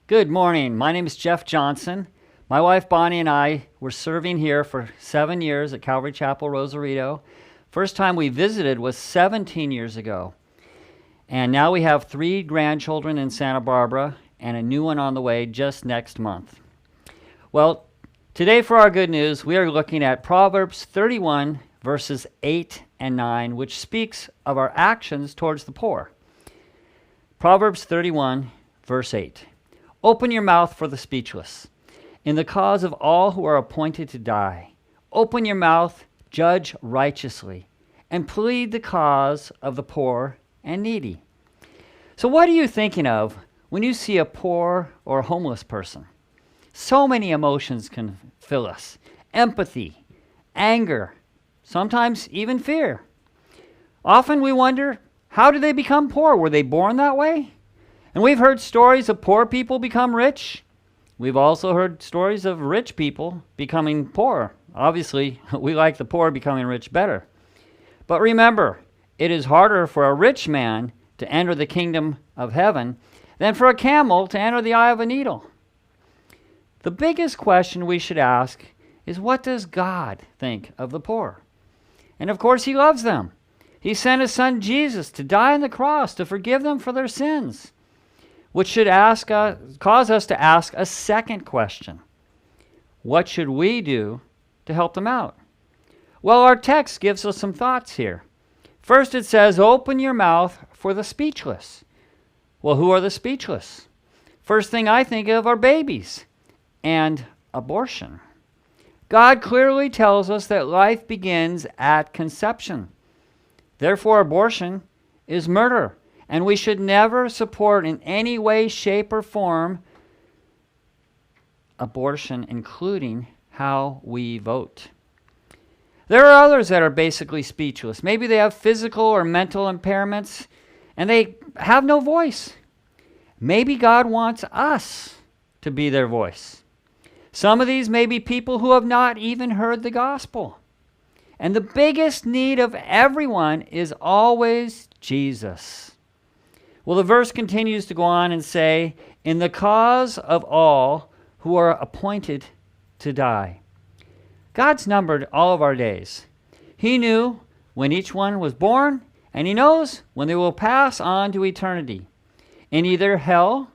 Good morning. My name is Jeff Johnson. My wife Bonnie and I were serving here for 7 years at Calvary Chapel, Rosarito. First time we visited was 17 years ago. And now we have 3 grandchildren in Santa Barbara and a new one on the way just next month. Well, today for our good news, we are looking at Proverbs 31, verses 8 and 9, which speaks of our actions towards the poor. Proverbs 31, verse 8. Open your mouth for the speechless, in the cause of all who are appointed to die. Open your mouth, judge righteously, and plead the cause of the poor and needy. So what are you thinking of when you see a poor or homeless person? So many emotions can fill us. Empathy, anger, sometimes even fear. Often we wonder, how did they become poor? Were they born that way? And we've heard stories of poor people become rich. We've also heard stories of rich people becoming poor. Obviously, we like the poor becoming rich better. But remember, it is harder for a rich man to enter the kingdom of heaven than for a camel to enter the eye of a needle. The biggest question we should ask is, what does God think of the poor? And of course, he loves them. He sent his son Jesus to die on the cross to forgive them for their sins, which should cause us to ask a second question. What should we do to help them out? Well, our text gives us some thoughts here. First, it says, open your mouth for the speechless. Well, who are the speechless? First thing I think of are babies and abortion. God clearly tells us that life begins at conception. Therefore, abortion is murder. And we should never support in any way, shape, or form abortion, including how we vote. There are others that are basically speechless. Maybe they have physical or mental impairments, and they have no voice. Maybe God wants us to be their voice. Some of these may be people who have not even heard the gospel. And the biggest need of everyone is always Jesus. Well, the verse continues to go on and say, in the cause of all who are appointed to die. God's numbered all of our days. He knew when each one was born, and he knows when they will pass on to eternity in either hell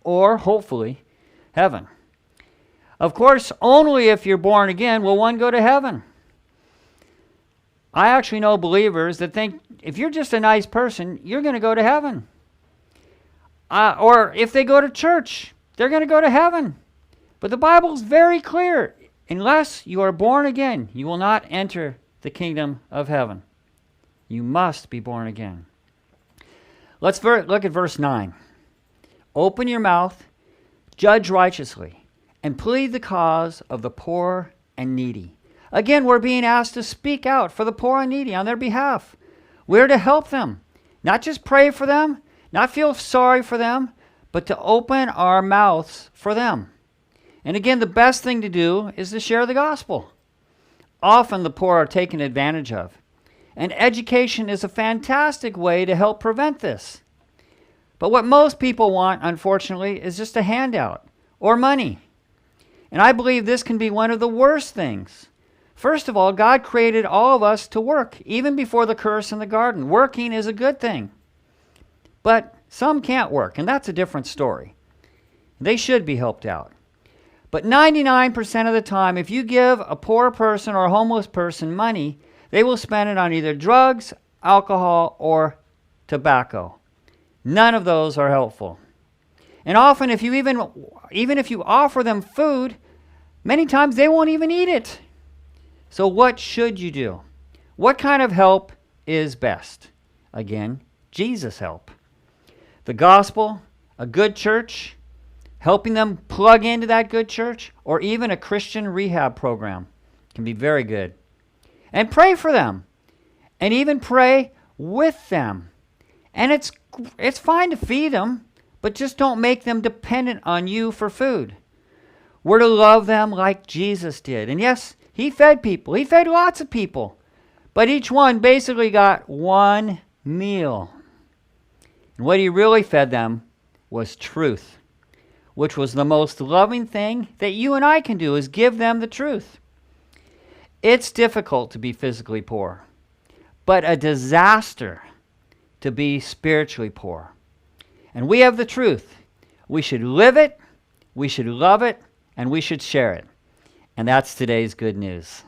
or, hopefully, heaven. Of course, only if you're born again will one go to heaven. I actually know believers that think if you're just a nice person, you're going to go to heaven. Or if they go to church, they're going to go to heaven. But the Bible is very clear. Unless you are born again, you will not enter the kingdom of heaven. You must be born again. Let's look at verse 9. Open your mouth, judge righteously, and plead the cause of the poor and needy. Again, we're being asked to speak out for the poor and needy on their behalf. We're to help them, not just pray for them, not feel sorry for them, but to open our mouths for them. And again, the best thing to do is to share the gospel. Often the poor are taken advantage of, and education is a fantastic way to help prevent this. But what most people want, unfortunately, is just a handout or money. And I believe this can be one of the worst things. First of all, God created all of us to work, even before the curse in the garden. Working is a good thing. But some can't work, and that's a different story. They should be helped out. But 99% of the time, if you give a poor person or a homeless person money, they will spend it on either drugs, alcohol, or tobacco. None of those are helpful. And often, if you even if you offer them food, many times they won't even eat it. So what should you do? What kind of help is best? Again, Jesus' help. The gospel, a good church, helping them plug into that good church, or even a Christian rehab program can be very good. And pray for them, and even pray with them. And it's fine to feed them, but just don't make them dependent on you for food. We're to love them like Jesus did. And yes, he fed people. He fed lots of people. But each one basically got one meal. And what he really fed them was truth. which was the most loving thing that you and I can do, is give them the truth. It's difficult to be physically poor, but a disaster to be spiritually poor. And we have the truth. We should live it, we should love it, and we should share it. And that's today's good news.